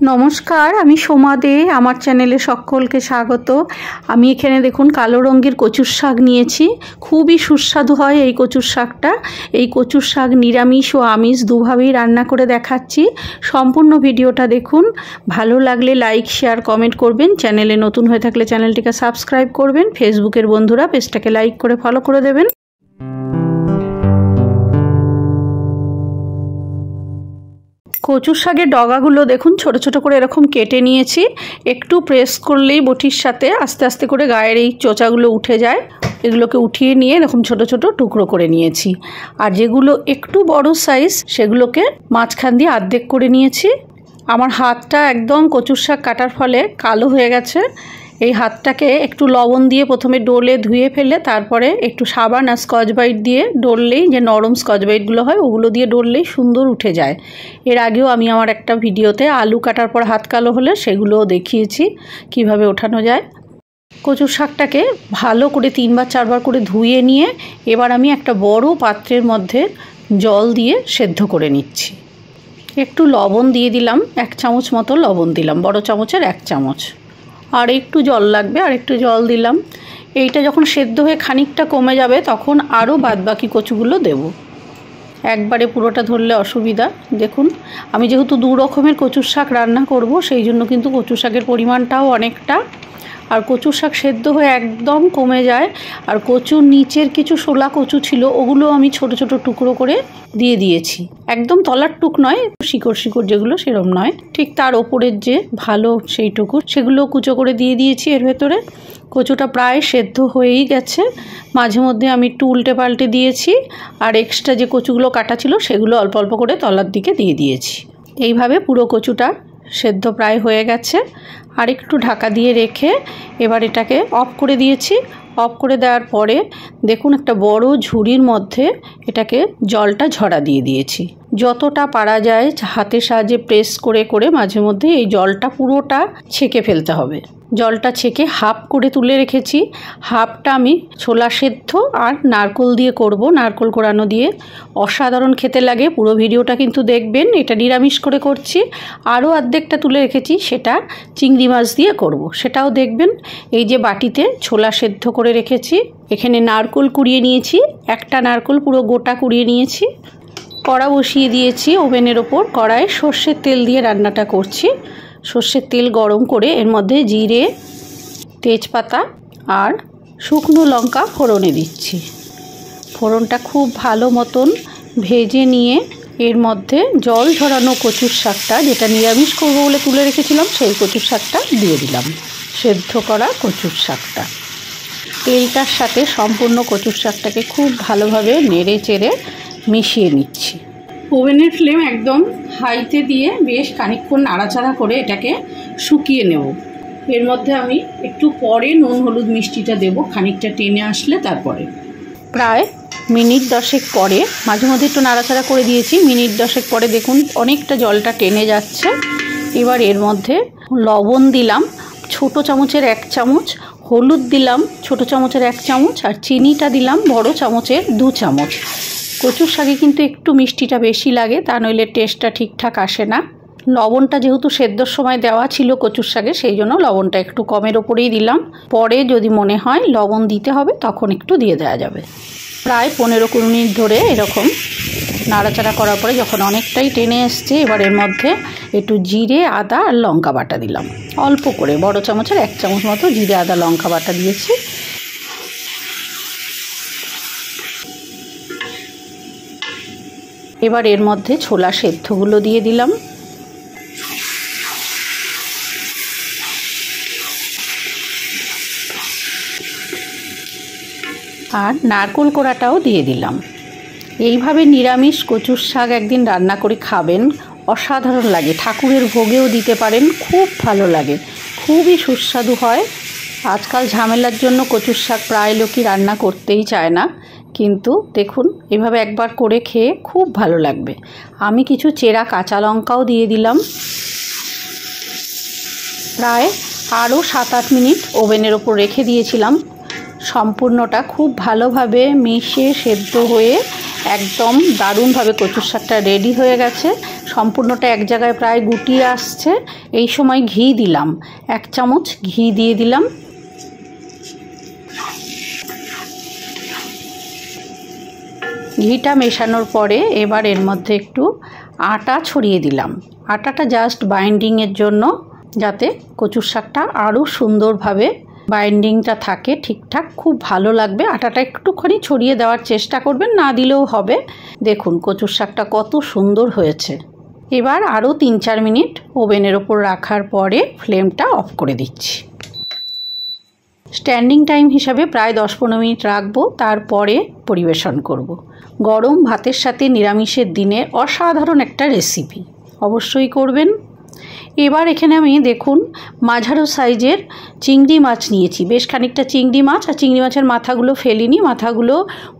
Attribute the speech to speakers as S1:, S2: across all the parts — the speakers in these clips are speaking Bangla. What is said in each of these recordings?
S1: নমস্কার, আমি সোমা দে। আমার চ্যানেলে সকলকে স্বাগত। আমি এখানে দেখুন কালো রঙের কচুর শাক নিয়েছি। খুবই সুস্বাদু হয় এই কচুর শাকটা। এই কচুর শাক নিরামিষ ও আমিষ দুভাবেই রান্না করে দেখাচ্ছি। সম্পূর্ণ ভিডিওটা দেখুন। ভালো লাগলে লাইক, শেয়ার, কমেন্ট করবেন। চ্যানেলে নতুন হয়ে থাকলে চ্যানেলটিকে সাবস্ক্রাইব করবেন। ফেসবুকের বন্ধুরা পেজটাকে লাইক করে ফলো করে দেবেন। কচুর শাকের ডগাগুলো দেখুন ছোট ছোট করে এরকম কেটে নিয়েছি। একটু প্রেস করলেই বটির সাথে আস্তে আস্তে করে গায়ের এই চোচাগুলো উঠে যায়। এগুলোকে উঠিয়ে নিয়ে এরকম ছোট ছোট টুকরো করে নিয়েছি। আর যেগুলো একটু বড় সাইজ সেগুলোকে মাঝখান দিয়ে অর্ধেক করে নিয়েছি। আমার হাতটা একদম কচুর শাক কাটার ফলে কালো হয়ে গেছে। এই হাতটাকে একটু লবণ দিয়ে প্রথমে ডলে ধুয়ে ফেলে তারপরে একটু সাবান আর স্কচ ব্রাইট দিয়ে ডললেই, যে নরম স্কচ ব্রাইটগুলো হয় ওগুলো দিয়ে ডললেই সুন্দর উঠে যায়। এর আগেও আমি আমার একটা ভিডিওতে আলু কাটার পর হাত কালো হলে সেগুলোও দেখিয়েছি কিভাবে ওঠানো যায়। কচুর শাকটাকে ভালো করে 3-4 করে ধুয়ে নিয়ে এবার আমি একটা বড় পাত্রের মধ্যে জল দিয়ে সেদ্ধ করে নিচ্ছি। একটু লবণ দিয়ে দিলাম, 1 চামচ মতো লবণ দিলাম, বড় চামচের 1 চামচ। আর একটু জল লাগবে, আর একটু জল দিলাম। এইটা যখন সেদ্ধ হয়ে খানিকটা কমে যাবে তখন আরও বাদবাকি কচুগুলো দেব। একবারে পুরোটা ধরলে অসুবিধা। দেখুন আমি যেহেতু 2 রকমের কচুর শাক রান্না করব সেই জন্য কিন্তু কচুর শাকের পরিমাণটাও অনেকটা। আর কচুর শাক সেদ্ধ হয়ে একদম কমে যায়। আর কচুর নিচের কিছু শোলা কচু ছিল ওগুলো আমি ছোট ছোট টুকরো করে দিয়ে দিয়েছি। একদম তলার টুক নয়, শিকড় শিকড় যেগুলো সেরকম নয়, ঠিক তার ওপরের যে ভালো সেইটুকু সেগুলো কুচো করে দিয়ে দিয়েছি এর ভেতরে। কচুটা প্রায় সেদ্ধ হয়েই গেছে। মাঝে মধ্যে আমি একটু উল্টে পাল্টে দিয়েছি। আর এক্সট্রা যে কচুগুলো কাটা ছিল সেগুলো অল্প অল্প করে তলার দিকে দিয়ে দিয়েছি। এইভাবে পুরো কচুটা সেদ্ধ প্রায় হয়ে গেছে। আর একটু ঢাকা দিয়ে রেখে এবার এটাকে অফ করে দিয়েছি। অফ করে দেওয়ার পরে দেখুন একটা বড় ঝুড়ির মধ্যে এটাকে জলটা ঝরা দিয়ে দিয়েছি। যতটা পারা যায় হাতের সাহায্যে প্রেস করে করে মাঝে মধ্যে এই জলটা পুরোটা ছেঁকে ফেলতে হবে। জলটা ছেঁকে হাফ করে তুলে রেখেছি। হাফটা আমি ছোলা সেদ্ধ আর নারকোল দিয়ে করব, নারকোল কোড়ানো দিয়ে। অসাধারণ খেতে লাগে। পুরো ভিডিওটা কিন্তু দেখবেন। এটা নিরামিষ করে করছি। আরও অর্ধেকটা তুলে রেখেছি, সেটা চিংড়ি মাছ দিয়ে করব, সেটাও দেখবেন। এই যে বাটিতে ছোলা সেদ্ধ করে রেখেছি, এখানে নারকোল কুড়িয়ে নিয়েছি, একটা নারকোল পুরো গোটা কুড়িয়ে নিয়েছি। কড়া বসিয়ে দিয়েছি ওভেনের ওপর। কড়ায় সর্ষের তেল দিয়ে রান্নাটা করছি। সর্ষের তেল গরম করে এর মধ্যে জিরে, তেজপাতা আর শুকনো লঙ্কা ফোড়নে দিচ্ছি। ফোড়নটা খুব ভালো মতন ভেজে নিয়ে এর মধ্যে জল ঝরানো কচুর শাকটা, যেটা নিরামিষ করবো বলে তুলে রেখেছিলাম, সেই কচুর শাকটা দিয়ে দিলাম। সেদ্ধ করা কচুর শাকটা তেলটার সাথে সম্পূর্ণ কচুর শাকটাকে খুব ভালোভাবে নেড়ে চেড়ে মিশিয়ে নিচ্ছি। ওভেনের ফ্লেম একদম হাইতে দিয়ে বেশ খানিকক্ষণ নাড়াচাড়া করে এটাকে শুকিয়ে নেব। এর মধ্যে আমি একটু পরে নুন হলুদ মিষ্টিটা দেব, খানিকটা টেনে আসলে তারপরে। প্রায় মিনিট 10 পরে, মাঝে মধ্যে একটু নাড়াচাড়া করে দিয়েছি, মিনিট 10 পরে দেখুন অনেকটা জলটা টেনে যাচ্ছে। এবার এর মধ্যে লবণ দিলাম ছোট চামচের 1 চামচ, হলুদ দিলাম ছোট চামচের 1 চামচ, আর চিনিটা দিলাম বড় চামচের 2 চামচ। কচুর শাকে কিন্তু একটু মিষ্টিটা বেশি লাগে, তা নইলে টেস্টটা ঠিকঠাক আসে না। লবণটা যেহেতু সেদ্ধর সময় দেওয়া ছিল কচুর শাকে, সেই জন্য লবণটা একটু কমের ওপরেই দিলাম। পরে যদি মনে হয় লবণ দিতে হবে তখন একটু দিয়ে দেওয়া যাবে। প্রায় 15-20 মিনিট ধরে এরকম নাড়াচাড়া করার পরে যখন অনেকটাই টেনে এসছে, এবার এর মধ্যে একটু জিরে, আদা আর লঙ্কা বাটা দিলাম। অল্প করে বড় চামচের 1 চামচ মতো জিরে, আদা, লঙ্কা বাটা দিয়েছি। এবার এর মধ্যে ছোলা সেদ্ধগুলো দিয়ে দিলাম। আর নারকোল কোড়াটাও দিয়ে দিলাম। এইভাবে নিরামিষ কচুর শাক একদিন রান্না করে খাবেন, অসাধারণ লাগে। ঠাকুরের ভোগেও দিতে পারেন, খুব ভালো লাগে, খুবই সুস্বাদু হয়। আজকাল ঝামেলার জন্য কচুর শাক প্রায় লোকই রান্না করতেই চায় না, কিন্তু দেখুন এভাবে একবার করে খেয়ে খুব ভালো লাগবে। আমি কিছু চেরা কাঁচা লঙ্কাও দিয়ে দিলাম। প্রায় আরও 7-8 মিনিট ওভেনের ওপর রেখে দিয়েছিলাম। সম্পূর্ণটা খুব ভালোভাবে মিশে সেদ্ধ হয়ে একদম দারুণভাবে কচুর শাকটা রেডি হয়ে গেছে। সম্পূর্ণটা এক জায়গায় প্রায় গুটিয়ে আসছে। এই সময় ঘি দিলাম, 1 চামচ ঘি দিয়ে দিলাম। ঘিটা মেশানোর পরে এবার এর মধ্যে একটু আটা ছড়িয়ে দিলাম। আটাটা জাস্ট বাইন্ডিংয়ের জন্য, যাতে কচুর শাকটা আরও সুন্দরভাবে বাইন্ডিংটা থাকে ঠিকঠাক, খুব ভালো লাগবে। আটাটা একটুখানি ছড়িয়ে দেওয়ার চেষ্টা করবেন, না দিলেও হবে। দেখুন কচুর শাকটা কত সুন্দর হয়েছে। এবার আরও 3-4 মিনিট ওভেনের ওপর রাখার পরে ফ্লেমটা অফ করে দিচ্ছি। স্ট্যান্ডিং টাইম হিসাবে প্রায় 10-15 মিনিট রাখবো, তারপরে পরিবেশন করব। গরম ভাতের সাথে নিরামিষের দিনে অসাধারণ একটা রেসিপি, অবশ্যই করবেন। এবার এখানে আমি দেখুন মাঝারো সাইজের চিংড়ি মাছ নিয়েছি, বেশ খানিকটা চিংড়ি মাছ। আর চিংড়ি মাছের মাথাগুলো ফেলিনি, মাথাগুলো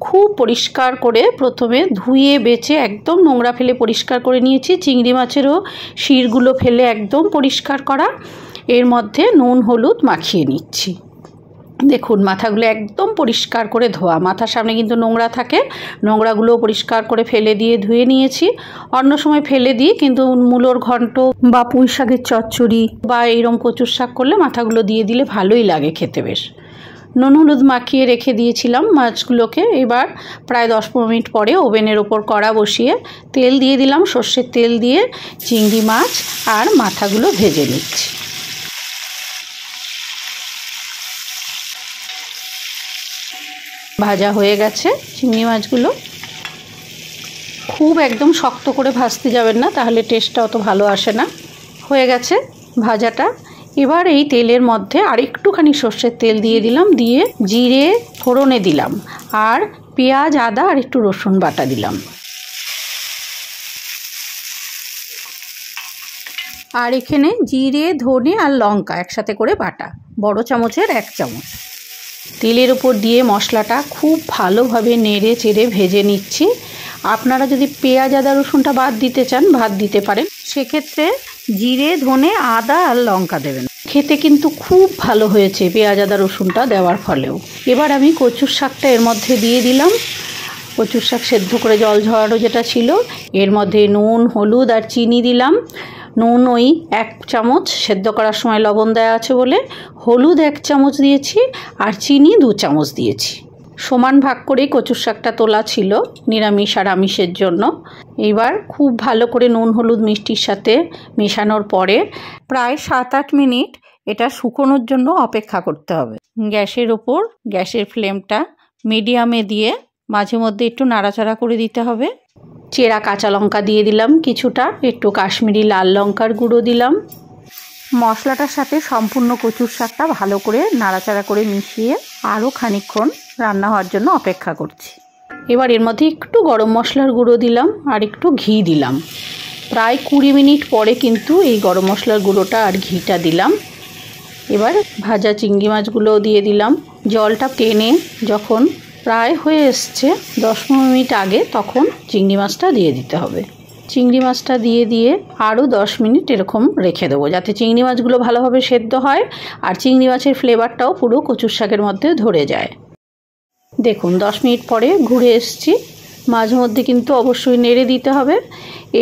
S1: খুব পরিষ্কার করে প্রথমে ধুয়ে বেছে একদম নোংরা ফেলে পরিষ্কার করে নিয়েছি। চিংড়ি মাছেরও শিরগুলো ফেলে একদম পরিষ্কার করা। এর মধ্যে নুন হলুদ মাখিয়ে নিচ্ছি। দেখুন মাথাগুলো একদম পরিষ্কার করে ধোয়া, মাথার সামনে কিন্তু নোংরা থাকে, নোংরাগুলো পরিষ্কার করে ফেলে দিয়ে ধুয়ে নিয়েছি। অন্য সময় ফেলে দিই, কিন্তু মূলোর ঘন্ট বা পুঁই শাকের চচ্চড়ি বা এইরকম কচুর শাক করলে মাথাগুলো দিয়ে দিলে ভালোই লাগে খেতে বেশ। নুন হলুদ মাখিয়ে রেখে দিয়েছিলাম মাছগুলোকে। এবার প্রায় 10-15 মিনিট পরে ওভেনের ওপর কড়া বসিয়ে তেল দিয়ে দিলাম, সর্ষের তেল দিয়ে চিংড়ি মাছ আর মাথাগুলো ভেজে নিচ্ছি। ভাজা হয়ে গেছে চিংড়ি মাছগুলো। খুব একদম শক্ত করে ভাজতে যাবেন না, তাহলে টেস্টটা অত ভালো আসে না। হয়ে গেছে ভাজাটা। এবার এই তেলের মধ্যে আর একটুখানি সর্ষের তেল দিয়ে দিলাম, দিয়ে জিরে ফোড়নে দিলাম, আর পেঁয়াজ আদা আর একটু রসুন বাটা দিলাম। আর এখানে জিরে ধনে আর লঙ্কা একসাথে করে বাটা, বড় চামচের 1 চামচ। তেলের উপর দিয়ে মশলাটা খুব ভালোভাবে নেড়ে চেড়ে ভেজে নিচ্ছি। আপনারা যদি পেঁয়াজ আদা রসুনটা বাদ দিতে চান বাদ দিতে পারেন, সেক্ষেত্রে জিরে ধনে আদা আর লঙ্কা দেবেন। খেতে কিন্তু খুব ভালো হয়েছে পেঁয়াজ আদা রসুনটা দেওয়ার ফলেও। এবার আমি কচুর শাকটা এর মধ্যে দিয়ে দিলাম। কচুর শাক সেদ্ধ করে জল ঝরানো যেটা ছিল, এর মধ্যে নুন হলুদ আর চিনি দিলাম। নুন ওই 1 চামচ, সেদ্ধ করার সময় লবণ দেওয়া আছে বলে। হলুদ 1 চামচ দিয়েছি, আর চিনি 2 চামচ দিয়েছি। সমান ভাগ করেই কচুর শাকটা তোলা ছিল নিরামিষ আর আমিষের জন্য। এবার খুব ভালো করে নুন হলুদ মিষ্টির সাথে মেশানোর পরে প্রায় 7-8 মিনিট এটা শুকোনোর জন্য অপেক্ষা করতে হবে। গ্যাসের ওপর গ্যাসের ফ্লেমটা মিডিয়ামে দিয়ে মাঝে মধ্যে একটু নাড়াচাড়া করে দিতে হবে। চেরা কাঁচা লঙ্কা দিয়ে দিলাম কিছুটা, একটু কাশ্মীরি লাল লঙ্কার গুঁড়ো দিলাম। মশলাটার সাথে সম্পূর্ণ কচুর শাকটা ভালো করে নাড়াচাড়া করে মিশিয়ে আরও খানিকক্ষণ রান্না হওয়ার জন্য অপেক্ষা করছি। এবার এর মধ্যে একটু গরম মশলার গুঁড়ো দিলাম আর একটু ঘি দিলাম। প্রায় 20 মিনিট পরে কিন্তু এই গরম মশলার গুঁড়োটা আর ঘিটা দিলাম। এবার ভাজা চিংড়ি মাছগুলোও দিয়ে দিলাম। জলটা টেনে যখন প্রায় হয়ে এসছে 10-15 মিনিট আগে, তখন চিংড়ি মাছটা দিয়ে দিতে হবে। চিংড়ি মাছটা দিয়ে আরও 10 মিনিট এরকম রেখে দেবো, যাতে চিংড়ি মাছগুলো ভালোভাবে সেদ্ধ হয় আর চিংড়ি মাছের ফ্লেভারটাও পুরো কচুর শাকের মধ্যে ধরে যায়। দেখুন 10 মিনিট পরে ঘুরে এসছি। মাঝে মধ্যে কিন্তু অবশ্যই নেড়ে দিতে হবে।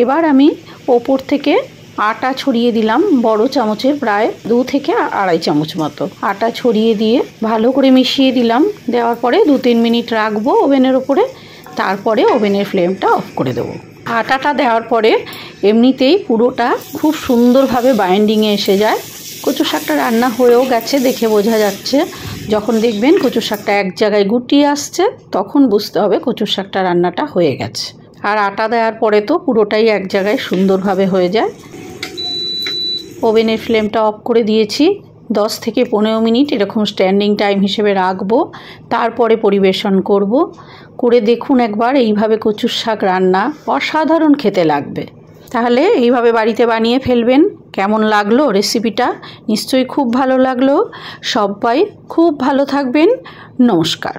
S1: এবার আমি ওপর থেকে আটা ছড়িয়ে দিলাম, বড় চামচের প্রায় 2 থেকে আড়াই চামচ মতো আটা ছড়িয়ে দিয়ে ভালো করে মিশিয়ে দিলাম। দেওয়ার পরে 2-3 মিনিট রাখবো ওভেনের ওপরে, তারপরে ওভেনের ফ্লেমটা অফ করে দেবো। আটাটা দেওয়ার পরে এমনিতেই পুরোটা খুব সুন্দরভাবে বাইন্ডিংয়ে এসে যায়। কচুর শাকটা রান্না হয়েও গেছে দেখে বোঝা যাচ্ছে। যখন দেখবেন কচুর শাকটা এক জায়গায় গুটিয়ে আসছে, তখন বুঝতে হবে কচুর শাকটা রান্নাটা হয়ে গেছে। আর আটা দেওয়ার পরে তো পুরোটাই এক জায়গায় সুন্দরভাবে হয়ে যায়। ওভেনের ফ্লেমটা অফ করে দিয়েছি। 10 থেকে 15 মিনিট এরকম স্ট্যান্ডিং টাইম হিসেবে রাখবো, তারপরে পরিবেশন করব। করে দেখুন একবার এইভাবে কচুর শাক রান্না, অসাধারণ খেতে লাগবে। তাহলে এইভাবে বাড়িতে বানিয়ে ফেলবেন। কেমন লাগলো রেসিপিটা? নিশ্চয়ই খুব ভালো লাগলো। সবাই খুব ভালো থাকবেন। নমস্কার।